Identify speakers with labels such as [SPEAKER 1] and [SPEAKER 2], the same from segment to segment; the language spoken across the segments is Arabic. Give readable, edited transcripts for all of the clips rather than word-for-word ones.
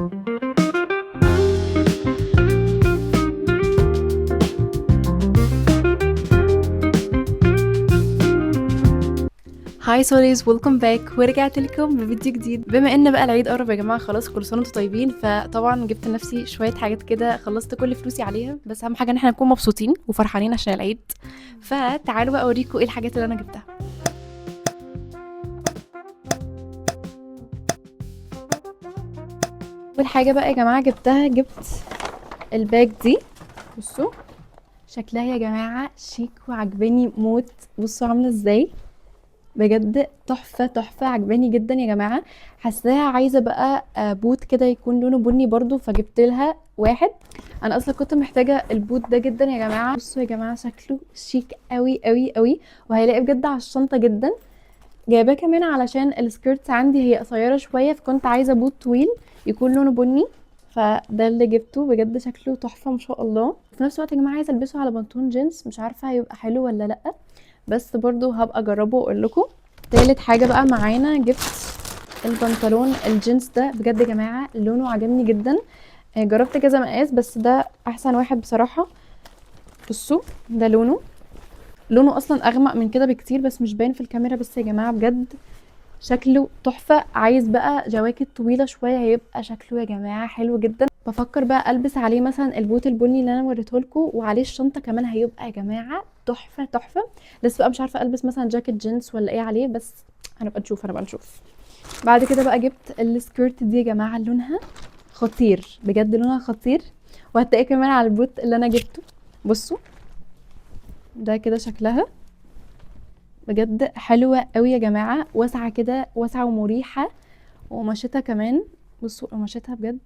[SPEAKER 1] هاي سوليز، ويلكم باك ورجعت لكم بفيديو جديد. بما ان بقى العيد قرب يا جماعه، خلاص كل سنه وانتم طيبين. فطبعا جبت لنفسي شويه حاجات كده، خلصت كل فلوسي عليها، بس اهم حاجه ان احنا نكون مبسوطين وفرحانين عشان العيد. فتعالوا بقى اوريكم ايه الحاجات اللي انا جبتها. اول حاجه بقى يا جماعه جبت الباج دي. بصوا شكلها يا جماعه شيك وعجباني موت. بصوا عامله ازاي، بجد تحفه تحفه، عجباني جدا يا جماعه. حاساها عايزه بقى بوت كده يكون لونه بني برضو، فجبت لها واحد. انا اصلا كنت محتاجه البوت ده جدا يا جماعه. بصوا يا جماعه شكله شيك قوي قوي قوي، وهيلاقي بجد على الشنطه جدا. جايباه كمان علشان السكيرت عندي هي قصيره شويه، فكنت عايزه بوت طويل يكون لونه بني، فده اللي جبته. بجد شكله تحفه ما شاء الله. في نفس الوقت يا جماعه عايزه البسه على بنطلون جينز، مش عارفه هيبقى حلو ولا لا، بس برضو هبقى اجربه واقول لكم. تالت حاجه بقى معانا جبت البنطلون الجينز ده. بجد يا جماعه لونه عجبني جدا. جربت كذا مقاس بس ده احسن واحد بصراحه. بصوا ده لونه اصلا اغمق من كده بكتير، بس مش باين في الكاميرا. بس يا جماعه بجد شكله تحفه. عايز بقى جواكت طويله شويه هيبقى شكله يا جماعه حلو جدا. بفكر بقى البس عليه مثلا البوت البني اللي انا وريته لكم، وعليه الشنطه كمان، هيبقى يا جماعه تحفه تحفه. لسه بقى مش عارفه البس مثلا جاكيت جينز ولا ايه عليه، بس هنبقى نشوف. بعد كده بقى جبت السكيرت دي يا جماعه، لونها خطير بجد، لونها خطير. وهتلاقيه كمان على البوت اللي انا جبته. بصوا ده كده شكلها بجد حلوه قوي يا جماعه، واسعه كده، واسعه ومريحه، وقماشتها كمان. بصوا قماشتها بجد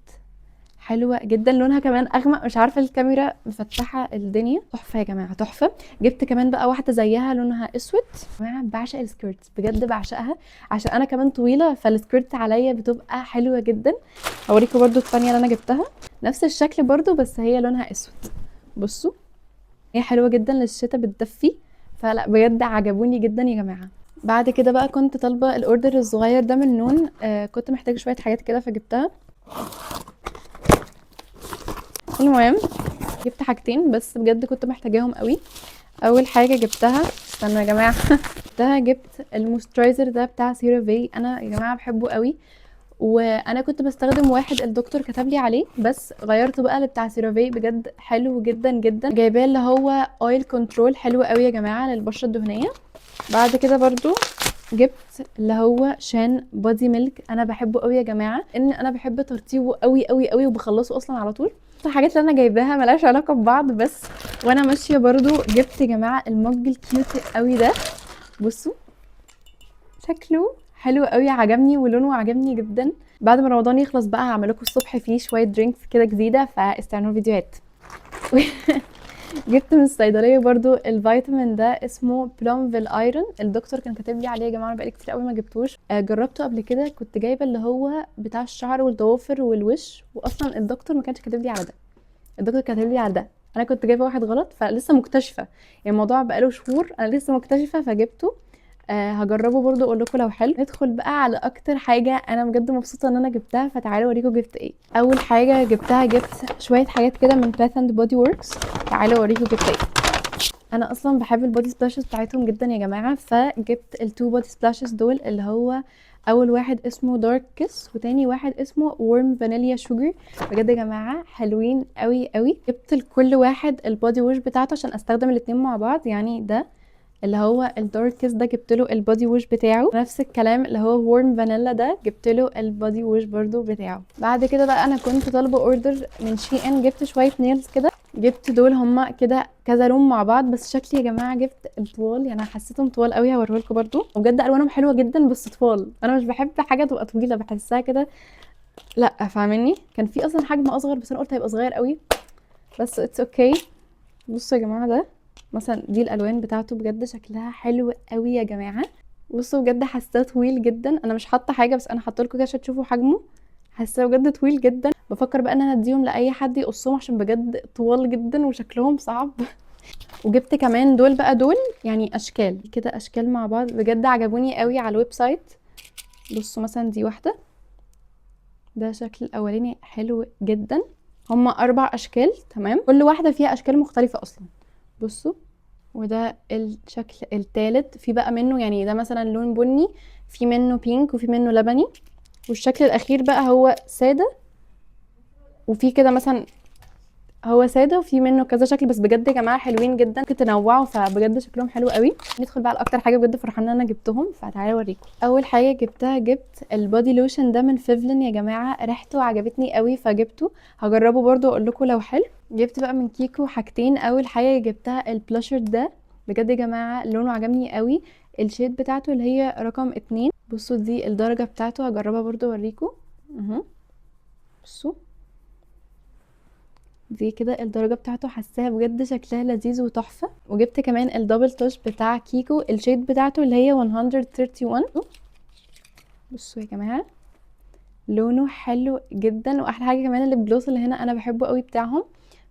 [SPEAKER 1] حلوه جدا، لونها كمان اغمق. مش عارفه الكاميرا مفتحه الدنيا. تحفه يا جماعه تحفه. جبت كمان بقى واحده زيها لونها اسود. يا جماعه بعشق السكيرت بجد، بعشقها، عشان انا كمان طويله، فالسكيرت عليا بتبقى حلوه جدا. هوريكم برضو الثانيه اللي انا جبتها، نفس الشكل برضو بس هي لونها اسود. بصوا هي حلوه جدا للشتا، بتدفي. فلا بجد عجبوني جدا يا جماعه. بعد كده بقى كنت طالبه الاوردر الصغير ده من نون. كنت محتاجه شويه حاجات كده فجبتها. المهم جبت حاجتين بس بجد كنت محتاجاهم قوي. اول حاجه جبتها، استنوا يا جماعه جبت الموسترايزر ده بتاع سيرافي. انا يا جماعه بحبه قوي، وانا كنت بستخدم واحد الدكتور كتب لي عليه، بس غيرته بقى لبتاع سيرافي. بجد حلو جدا جدا. جايباه اللي هو اويل كنترول، حلو قوي يا جماعه للبشره الدهنيه. بعد كده برضو جبت اللي هو شان بادي ميلك. انا بحبه قوي يا جماعه، ان انا بحب ترطيبه قوي قوي قوي، وبخلصه اصلا على طول. الحاجات اللي انا جايباها ملهاش علاقه ببعض، بس وانا ماشيه برضو جبت يا جماعه المج الكيوت قوي ده. بصوا شكله حلو قوي، عجبني، ولونه عجبني جدا. بعد ما رمضان يخلص بقى هعمل لكم الصبح فيه شويه درينكس كده جديده، فاستنوا الفيديوهات. جبت من الصيدليه برضو الفيتامين ده، اسمه بلومفيل ايرون. الدكتور كان كاتب لي عليه يا جماعه، بقالي كتير قوي ما جبتوش. جربته قبل كده، كنت جايبه اللي هو بتاع الشعر والضوافر والوش، واصلا الدكتور ما كانش كاتب لي على ده، الدكتور كاتب لي على ده. انا كنت جايبه واحد غلط، فلسه مكتشفه، يعني الموضوع بقاله شهور انا لسه مكتشفه، فجبته. هجربه برضو اقول لكم لو حلو. ندخل بقى على اكتر حاجه انا بجد مبسوطه ان انا جبتها، فتعالوا اوريكم جبت ايه. اول حاجه جبتها، جبت شويه حاجات كده من باث اند بودي وركس. تعالوا اوريكم جبت ايه. انا اصلا بحب البودي سبلاشز بتاعتهم جدا يا جماعه، فجبت التو بودي سبلاشز دول، اللي هو اول واحد اسمه دارك كيس، وتاني واحد اسمه ورم فانيليا شوجر. بجد يا جماعه حلوين قوي قوي. جبت لكل واحد البودي ووش بتاعته عشان استخدم الاتنين مع بعض. يعني ده اللي هو الدارك كيس ده جبت له البودي ووش بتاعه، نفس الكلام اللي هو وورم فانيلا ده جبت له البودي ووش برضو بتاعه. بعد كده بقى انا كنت طالبه اوردر من شي ان، جبت شويه نيلز كده. جبت دول هما كده كذا لون مع بعض، بس شكلي يا جماعه جبت الطوال، يعني حسيتهم طوال قوي. هوريهولكوا برضو، وبجد الوانهم حلوه جدا بس طوال. انا مش بحب حاجه تبقى طويله، بحسها كده لا، فاهميني. كان في اصلا حجم اصغر بس انا قلت هيبقى صغير قوي، بس اتس اوكي. بصوا يا جماعه ده مثلا، دي الالوان بتاعته بجد شكلها حلو قوي يا جماعه. بصوا بجد حاساه طويل جدا. انا مش حاطه حاجه، بس انا حاطه لكم كده عشان تشوفوا حجمه. حاساه بجد طويل جدا. بفكر بقى ان انا اديهم لاي حد يقصهم، عشان بجد طوال جدا وشكلهم صعب. وجبت كمان دول بقى، دول يعني اشكال كده، اشكال مع بعض، بجد عجبوني قوي على الويب سايت. بصوا مثلا دي واحده، ده شكل الاولاني حلو جدا. هما 4 اشكال، تمام، كل واحده فيها اشكال مختلفه اصلا. بصوا، وده الشكل التالت، في بقى منه يعني ده مثلا لون بني، في منه بينك، وفي منه لبني، والشكل الاخير بقى هو ساده، وفي كده مثلا هو ساده وفي منه كذا شكل. بس بجد يا جماعه حلوين جدا، ممكن تنوعوا، فبجد شكلهم حلو قوي. ندخل بقى على اكتر حاجه بجد فرحانه ان انا جبتهم، فتعالى اوريكم. اول حاجه جبتها، جبت البودي لوشن ده من فيفلين يا جماعه، ريحته عجبتني قوي فجبته، هجربه برضو اقول لكم لو حلو. جبت بقى من كيكو حاجتين. اول حاجه جبتها البلاشر ده، بجد يا جماعه لونه عجبني قوي، الشيد بتاعته اللي هي رقم 2. بصوا دي الدرجه بتاعته، هجربها برضو اوريكم. بصوا دي كده الدرجة بتاعته، حاساها بجد شكلها لذيذ وتحفة. وجبت كمان الدبل توش بتاع كيكو، الشيد بتاعته اللي هي 131. بصوا يا جماعة لونه حلو جدا، واحلى حاجة كمان الليب جلوس اللي هنا انا بحبه قوي بتاعهم،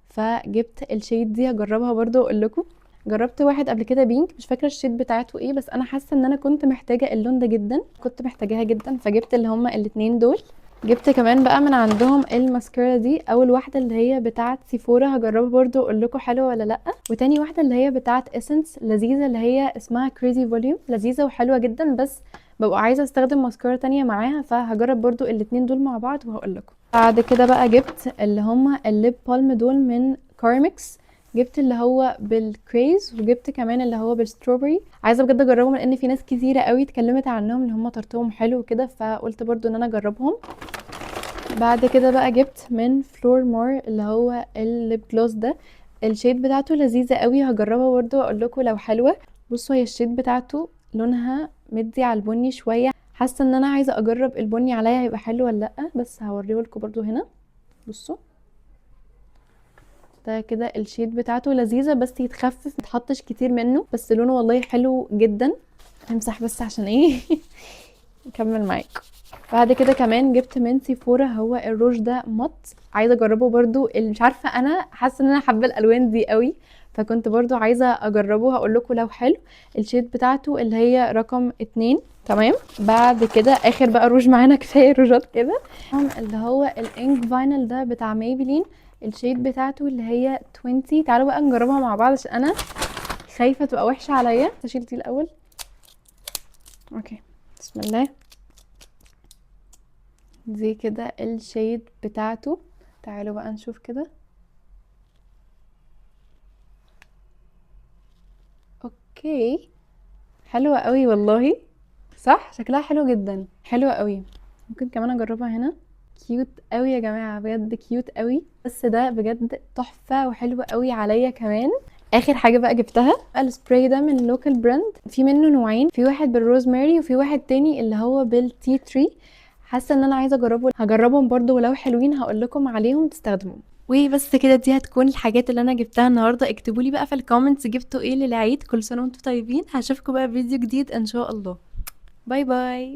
[SPEAKER 1] فجبت الشيد دي هجربها برضو واقول لكم. جربت واحد قبل كده بينك، مش فاكره الشيد بتاعته ايه، بس انا حاسه ان انا كنت محتاجه اللون ده جدا، كنت محتاجاها جدا، فجبت اللي هما الاتنين دول. جبت كمان بقى من عندهم الماسكارا دي، اول واحده اللي هي بتاعه سيفورا هجربها برضو اقول لكم حلوه ولا لا، وتاني واحده اللي هي بتاعه اسنس لذيذه، اللي هي اسمها كريزي فوليوم، لذيذه وحلوه جدا، بس ببقى عايزه استخدم ماسكارا تانية معاها، فهجرب برضو الاتنين دول مع بعض وهقول لكم. بعد كده بقى جبت اللي هما الليب بالم دول من كارمكس، جبت اللي هو بالكريز، وجبت كمان اللي هو بالستروبري، عايزه بجد اجربهم لان في ناس كتيره قوي اتكلمت عنهم ان هم طرطهم حلو كده، فقلت برضو ان انا اجربهم. بعد كده بقى جبت من فلور مار اللي هو الليب جلوس ده، الشيد بتاعته لذيذه قوي، هجربها برضو واقول لكم لو حلوه. بصوا هي الشيد بتاعته لونها مدي على البني شويه، حاسه ان انا عايزه اجرب البني عليا هيبقى حلو ولا لا، بس هوريه لكم برضو هنا. بصوا ده كده الشيد بتاعته لذيذه، بس يتخفف متحطش كتير منه، بس لونه والله حلو جدا. همسح بس عشان ايه نكمل معاكم. بعد كده كمان جبت من سيفورا هو الروج ده مط، عايزه اجربه برضو، مش عارفه انا حاسه ان انا حابه الالوان دي قوي، فكنت برضو عايزه اجربه هقول لكم لو حلو. الشيد بتاعته اللي هي رقم 2، تمام. بعد كده اخر بقى روج معانا كفايه روجات كده، اللي هو الانك فاينل ده بتاع ميبلين، الشيد بتاعته اللي هي 20. تعالوا بقى نجربها مع بعض عشان انا خايفه تبقى وحشه عليا. اشيل دي الاول. اوكي بسم الله. دي كده الشيد بتاعته، تعالوا بقى نشوف كده. اوكي حلوة قوي والله، صح شكلها حلو جدا، حلوة قوي. ممكن كمان اجربها هنا. كيوت قوي يا جماعة، بجد كيوت قوي، بس ده بجد تحفة وحلوة قوي عليا كمان. اخر حاجة بقى جبتها السبراي ده من لوكال براند، في منه نوعين، في واحد بالروزماري وفي واحد تاني اللي هو بالتي تري، حاسه ان انا عايزه اجربه، هجربهم برضو ولو حلوين هقول لكم عليهم تستخدموهم. وبس كده، دي هتكون الحاجات اللي انا جبتها النهارده. اكتبوا لي بقى في الكومنتس جبتوا ايه للعيد، كل سنه وانتم طيبين، هشوفكم بقى في فيديو جديد ان شاء الله. باي باي.